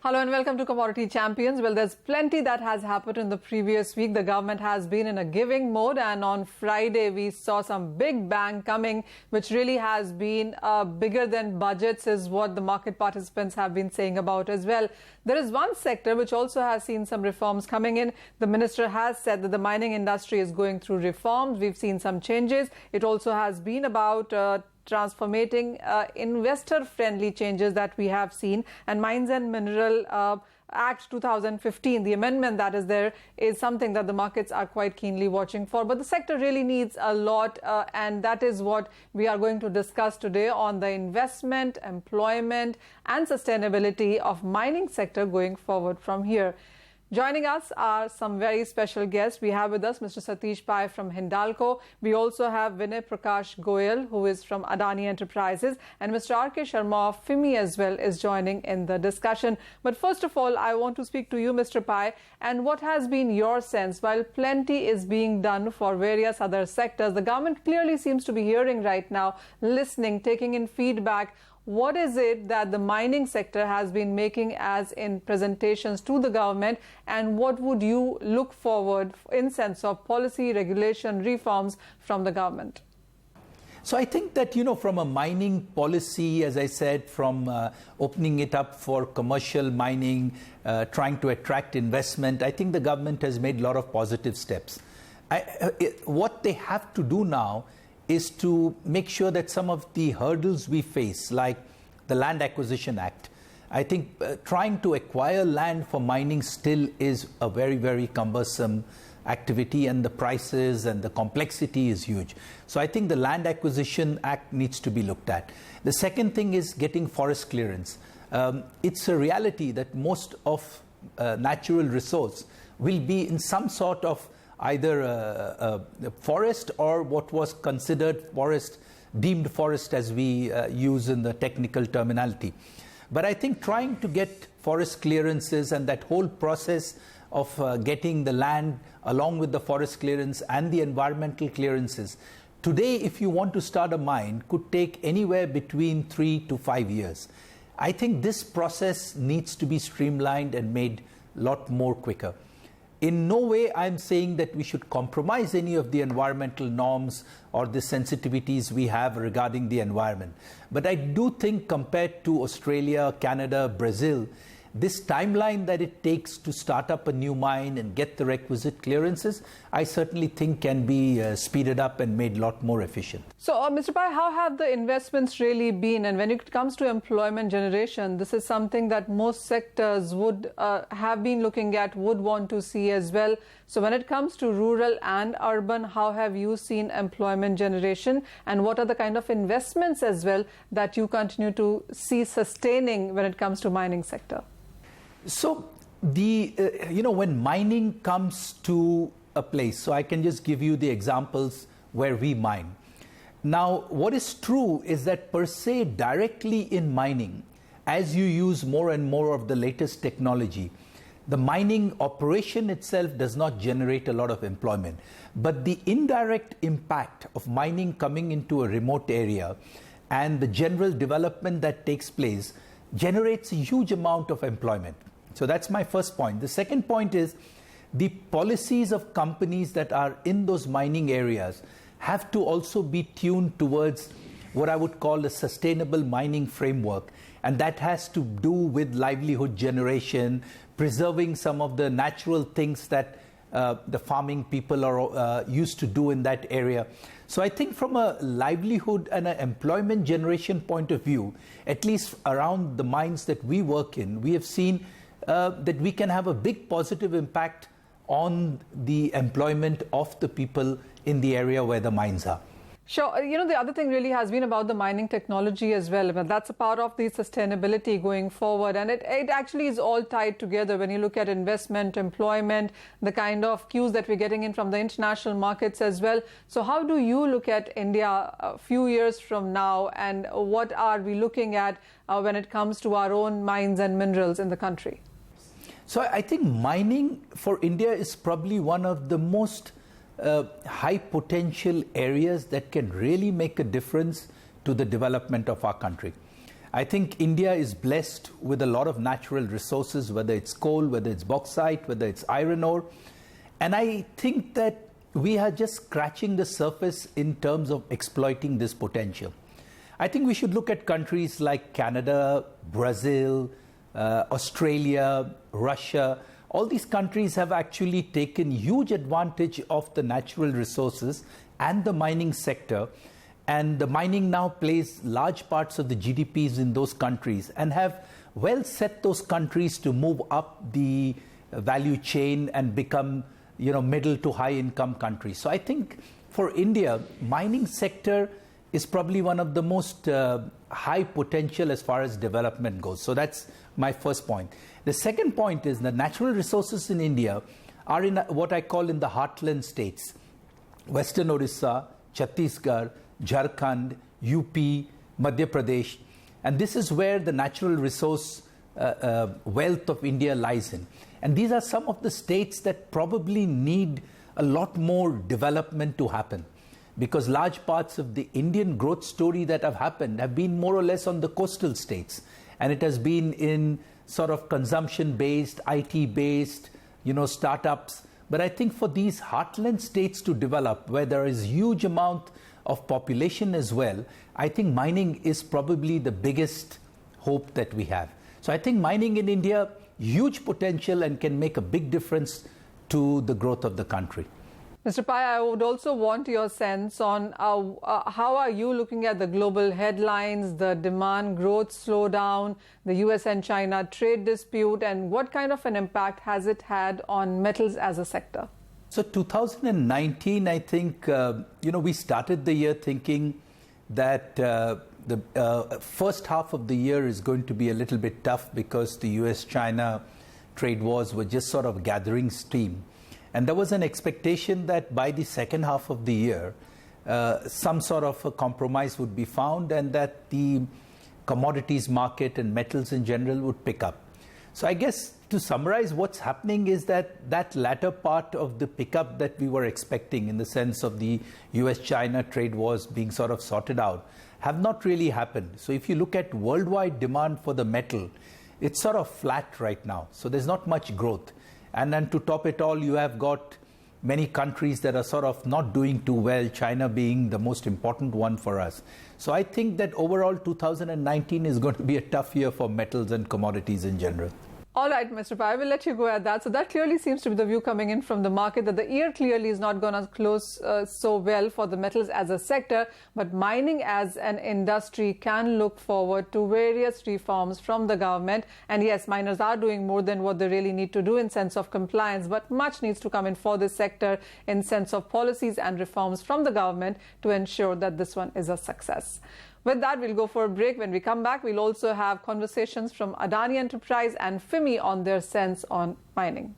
Hello and welcome to Commodity Champions. Well, there's plenty that has happened in the previous week. The government has been in a giving mode, and on Friday we saw some big bang coming, which really has been bigger than budgets, is what the market participants have been saying about as well. There is one sector which also has seen some reforms coming in. The minister has said that the mining industry is going through reforms. We've seen some changes. It also has been about transforming investor-friendly changes that we have seen. And Mines and Mineral Act 2015, the amendment that is there, is something that the markets are quite keenly watching for. But the sector really needs a lot, and that is what we are going to discuss today on the investment, employment and sustainability of mining sector going forward from here. Joining us are some very special guests. We have with us Mr. Satish Pai from Hindalco. We also have Vinay Prakash Goyal, who is from Adani Enterprises, and Mr. R.K. Sharma of FIMI as well is joining in the discussion. But first of all, I want to speak to you, Mr. Pai, and what has been your sense? While plenty is being done for various other sectors, the government clearly seems to be hearing right now, listening, taking in feedback. What is it that the mining sector has been making as in presentations to the government, and what would you look forward in sense of policy, regulation, reforms from the government? So I think that, from a mining policy, as I said, from opening it up for commercial mining, trying to attract investment, I think the government has made a lot of positive steps. What they have to do now is to make sure that some of the hurdles we face, like the Land Acquisition Act, I think trying to acquire land for mining still is a very, very cumbersome activity, and the prices and the complexity is huge. So I think the Land Acquisition Act needs to be looked at. The second thing is getting forest clearance. It's a reality that most of natural resource will be in some sort of either a forest or what was considered forest, deemed forest as we use in the technical terminology. But I think trying to get forest clearances and that whole process of getting the land along with the forest clearance and the environmental clearances, today if you want to start a mine, could take anywhere between 3 to 5 years. I think this process needs to be streamlined and made a lot more quicker. In no way I'm saying that we should compromise any of the environmental norms or the sensitivities we have regarding the environment. But I do think compared to Australia, Canada, Brazil, this timeline that it takes to start up a new mine and get the requisite clearances, I certainly think can be speeded up and made a lot more efficient. So, Mr. Pai, how have the investments really been? And when it comes to employment generation, this is something that most sectors would have been looking at, would want to see as well. So when it comes to rural and urban, how have you seen employment generation, and what are the kind of investments as well that you continue to see sustaining when it comes to mining sector? So when mining comes to a place, so I can just give you the examples where we mine. Now, what is true is that per se directly in mining, as you use more and more of the latest technology, the mining operation itself does not generate a lot of employment. But the indirect impact of mining coming into a remote area and the general development that takes place generates a huge amount of employment. So that's my first point. The second point is the policies of companies that are in those mining areas have to also be tuned towards what I would call a sustainable mining framework. And that has to do with livelihood generation, preserving some of the natural things that the farming people are used to do in that area. So I think from a livelihood and an employment generation point of view, at least around the mines that we work in, we have seen that we can have a big positive impact on the employment of the people in the area where the mines are. Sure. The other thing really has been about the mining technology as well. But that's a part of the sustainability going forward. And it actually is all tied together when you look at investment, employment, the kind of cues that we're getting in from the international markets as well. So how do you look at India a few years from now, and what are we looking at when it comes to our own mines and minerals in the country? So I think mining for India is probably one of the most high potential areas that can really make a difference to the development of our country. I think India is blessed with a lot of natural resources, whether it's coal, whether it's bauxite, whether it's iron ore. And I think that we are just scratching the surface in terms of exploiting this potential. I think we should look at countries like Canada, Brazil, Australia, Russia. All these countries have actually taken huge advantage of the natural resources and the mining sector. And the mining now plays large parts of the GDPs in those countries and have well set those countries to move up the value chain and become, middle to high income countries. So I think for India, mining sector is probably one of the most high potential as far as development goes. So that's my first point. The second point is the natural resources in India are in what I call in the heartland states. Western Orissa, Chhattisgarh, Jharkhand, UP, Madhya Pradesh. And this is where the natural resource wealth of India lies in. And these are some of the states that probably need a lot more development to happen, because large parts of the Indian growth story that have happened have been more or less on the coastal states. And it has been in sort of consumption-based, IT-based, startups. But I think for these heartland states to develop, where there is huge amount of population as well, I think mining is probably the biggest hope that we have. So I think mining in India, huge potential and can make a big difference to the growth of the country. Mr. Pai, I would also want your sense on how are you looking at the global headlines, the demand growth slowdown, the US and China trade dispute, and what kind of an impact has it had on metals as a sector? So 2019, I think, we started the year thinking that the first half of the year is going to be a little bit tough because the US-China trade wars were just sort of gathering steam. And there was an expectation that by the second half of the year, some sort of a compromise would be found and that the commodities market and metals in general would pick up. So I guess to summarize, what's happening is that latter part of the pickup that we were expecting in the sense of the US-China trade wars being sort of sorted out have not really happened. So if you look at worldwide demand for the metal, it's sort of flat right now. So there's not much growth. And then to top it all, you have got many countries that are sort of not doing too well, China being the most important one for us. So I think that overall 2019 is going to be a tough year for metals and commodities in general. All right, Mr. Pai, I will let you go at that. So that clearly seems to be the view coming in from the market, that the year clearly is not going to close so well for the metals as a sector, but mining as an industry can look forward to various reforms from the government. And yes, miners are doing more than what they really need to do in sense of compliance, but much needs to come in for this sector in sense of policies and reforms from the government to ensure that this one is a success. With that, we'll go for a break. When we come back, we'll also have conversations from Adani Enterprise and FIMI on their sense on mining.